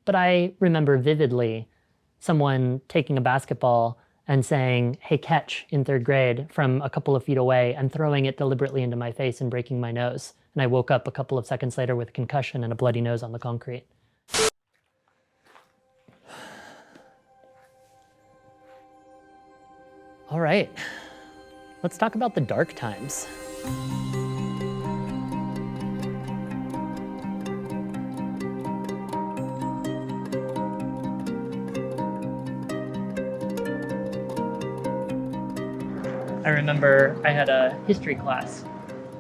But I remember vividly someone taking a basketball and saying, "Hey, catch," in third grade from a couple of feet away and throwing it deliberately into my face and breaking my nose. And I woke up a couple of seconds later with a concussion and a bloody nose on the concrete. All right, let's talk about the dark times. I remember I had a history class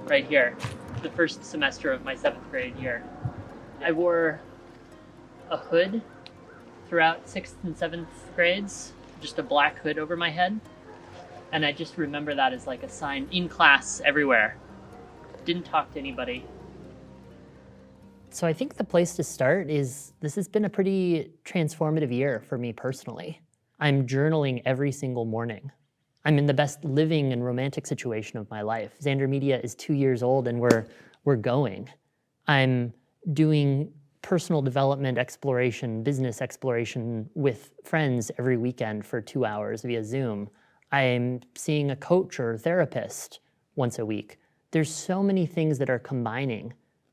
right here, the first semester of my 7th grade year. I wore a hood throughout 6th and 7th grades, just a black hood over my head. And I just remember that as like a sign in class everywhere. Didn't talk to anybody. So I think the place to start is this has been a pretty transformative year for me personally. I'm journaling every single morning. I'm in the best living and romantic situation of my life. Xander Media is 2 years old and we're going. I'm doing personal development exploration, business exploration with friends every weekend for 2 hours via Zoom. I'm seeing a coach or therapist once a week. There's so many things that are combining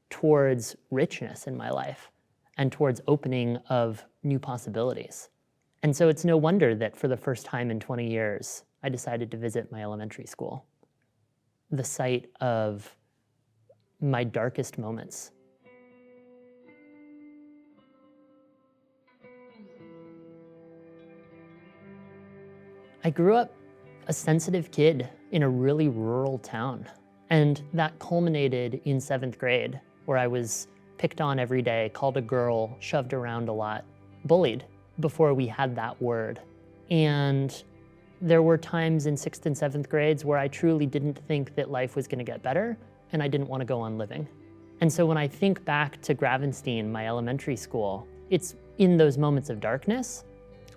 towards richness in my life and towards opening of new possibilities. And so it's no wonder that for the first time in 20 years, I decided to visit my elementary school, the site of my darkest moments. I grew up a sensitive kid in a really rural town, and that culminated in 7th grade, where I was picked on every day, called a girl, shoved around a lot, bullied before we had that word. And there were times in 6th and 7th grades where I truly didn't think that life was gonna get better, and I didn't wanna go on living. And so when I think back to Gravenstein, my elementary school, it's in those moments of darkness,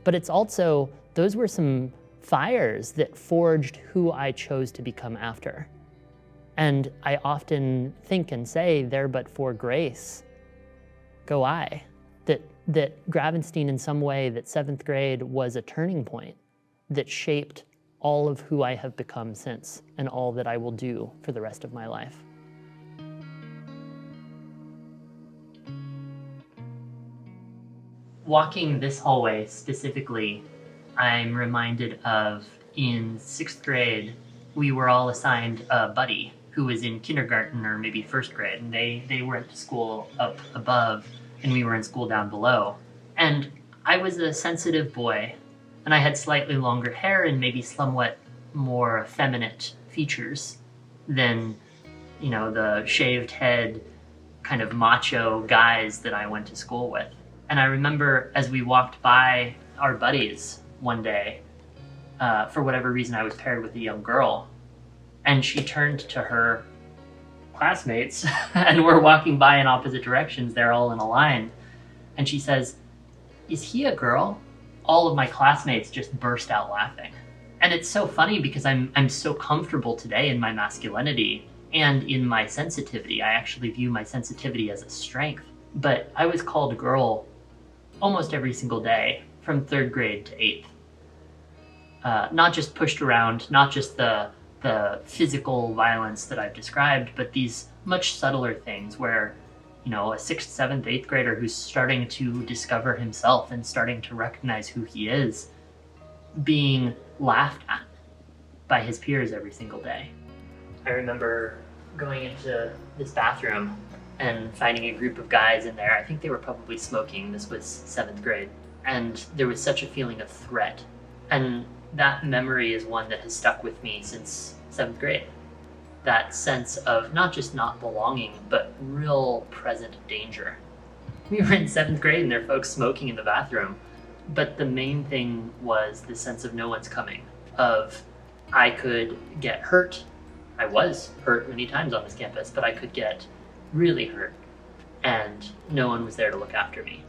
but it's also, those were some fires that forged who I chose to become after. And I often think and say, there but for grace go I. That Gravenstein in some way, that 7th grade was a turning point that shaped all of who I have become since and all that I will do for the rest of my life. Walking this hallway specifically, I'm reminded of in 6th grade, we were all assigned a buddy who was in kindergarten or maybe 1st grade, and they were at school up above and we were in school down below. And I was a sensitive boy, and I had slightly longer hair and maybe somewhat more effeminate features than, you know, the shaved head kind of macho guys that I went to school with. And I remember as we walked by our buddies one day, for whatever reason I was paired with a young girl, and she turned to her classmates and we're walking by in opposite directions, they're all in a line, and she says, "Is he a girl?" All of my classmates just burst out laughing. And it's so funny because I'm so comfortable today in my masculinity and in my sensitivity. I actually view my sensitivity as a strength. But I was called a girl almost every single day from 3rd grade to 8th. Not just pushed around, not just the physical violence that I've described, but these much subtler things where, you know, a 6th, 7th, 8th grader who's starting to discover himself and starting to recognize who he is, being laughed at by his peers every single day. I remember going into this bathroom and finding a group of guys in there. I think they were probably smoking. This was 7th grade. And there was such a feeling of threat. And that memory is one that has stuck with me since 7th grade. That sense of not just not belonging, but real present danger. We were in 7th grade and there were folks smoking in the bathroom, but the main thing was the sense of no one's coming, of I could get hurt. I was hurt many times on this campus, but I could get really hurt and no one was there to look after me.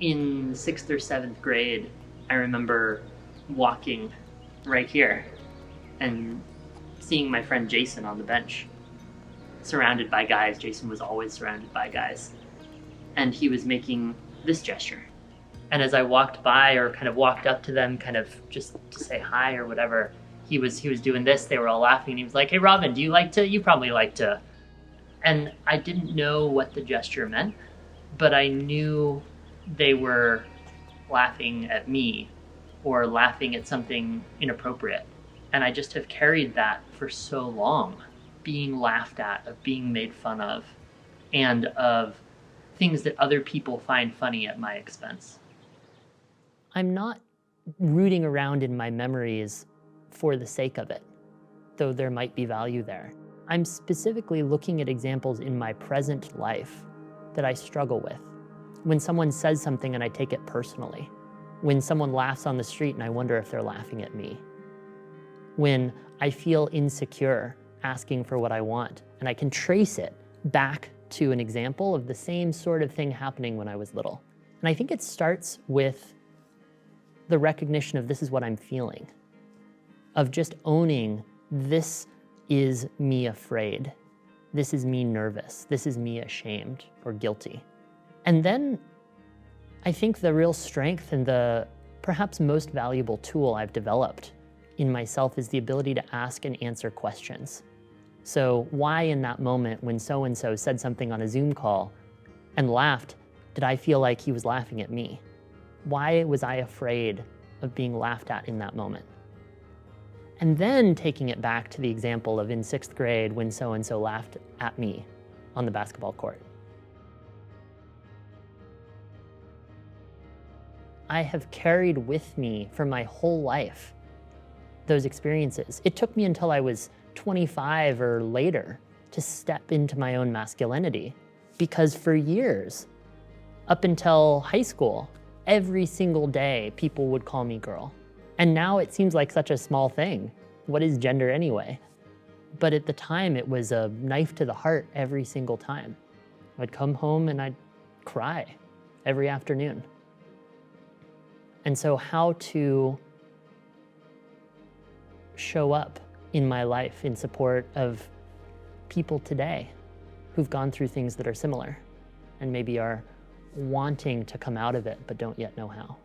In 6th or 7th grade, I remember walking right here and seeing my friend Jason on the bench, surrounded by guys. Jason was always surrounded by guys. And he was making this gesture. And as I walked by or kind of walked up to them, kind of just to say hi or whatever, he was doing this. They were all laughing. And he was like, "Hey, Robin, you probably like to." And I didn't know what the gesture meant, but I knew they were laughing at me or laughing at something inappropriate. And I just have carried that for so long, being laughed at, of being made fun of, and of things that other people find funny at my expense. I'm not rooting around in my memories for the sake of it, though there might be value there. I'm specifically looking at examples in my present life that I struggle with. When someone says something and I take it personally. When someone laughs on the street and I wonder if they're laughing at me. When I feel insecure asking for what I want, and I can trace it back to an example of the same sort of thing happening when I was little. And I think it starts with the recognition of this is what I'm feeling, of just owning this is me afraid, this is me nervous, this is me ashamed or guilty. And then I think the real strength and the perhaps most valuable tool I've developed in myself is the ability to ask and answer questions. So why in that moment when so-and-so said something on a Zoom call and laughed, did I feel like he was laughing at me? Why was I afraid of being laughed at in that moment? And then taking it back to the example of in 6th grade when so-and-so laughed at me on the basketball court. I have carried with me for my whole life those experiences. It took me until I was 25 or later to step into my own masculinity, because for years, up until high school, every single day people would call me girl. And now it seems like such a small thing. What is gender anyway? But at the time it was a knife to the heart every single time. I'd come home and I'd cry every afternoon. And so how to show up in my life in support of people today who've gone through things that are similar and maybe are wanting to come out of it but don't yet know how.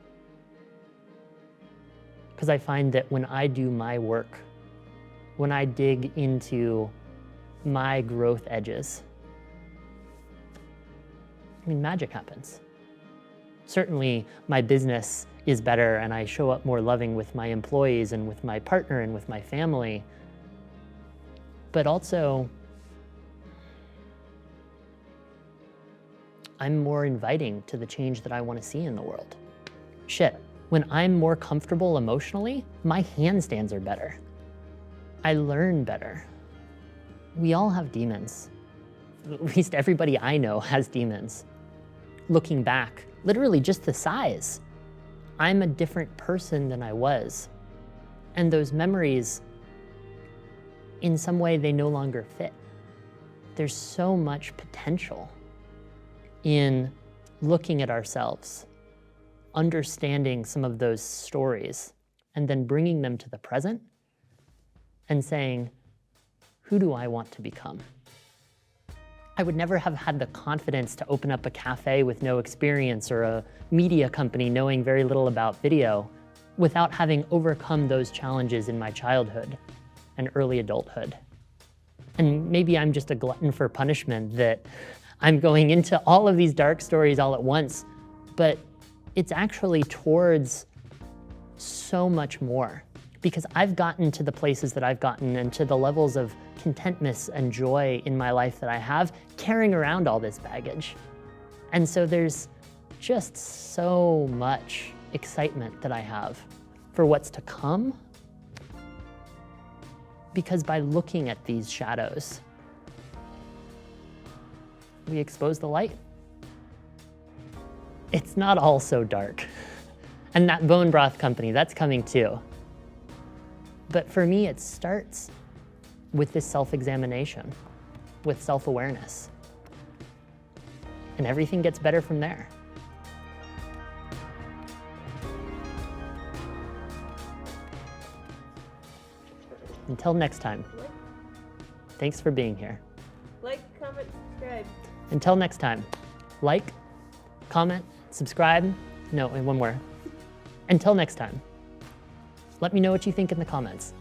Because I find that when I do my work, when I dig into my growth edges, I mean, magic happens. Certainly my business is better and I show up more loving with my employees and with my partner and with my family. But also, I'm more inviting to the change that I want to see in the world. Shit, when I'm more comfortable emotionally, my handstands are better. I learn better. We all have demons. At least everybody I know has demons. Looking back, literally just the size, I'm a different person than I was. And those memories, in some way, they no longer fit. There's so much potential in looking at ourselves, understanding some of those stories, and then bringing them to the present and saying, who do I want to become? I would never have had the confidence to open up a cafe with no experience or a media company knowing very little about video without having overcome those challenges in my childhood and early adulthood. And maybe I'm just a glutton for punishment that I'm going into all of these dark stories all at once, but it's actually towards so much more, because I've gotten to the places that I've gotten and to the levels of contentness and joy in my life that I have carrying around all this baggage. And so there's just so much excitement that I have for what's to come, because by looking at these shadows, we expose the light. It's not all so dark. And that bone broth company, that's coming too. But for me, it starts with this self-examination, with self-awareness. And everything gets better from there. Until next time, thanks for being here. Like, comment, subscribe. Until next time, like, comment, subscribe. No, and one more. Until next time, let me know what you think in the comments.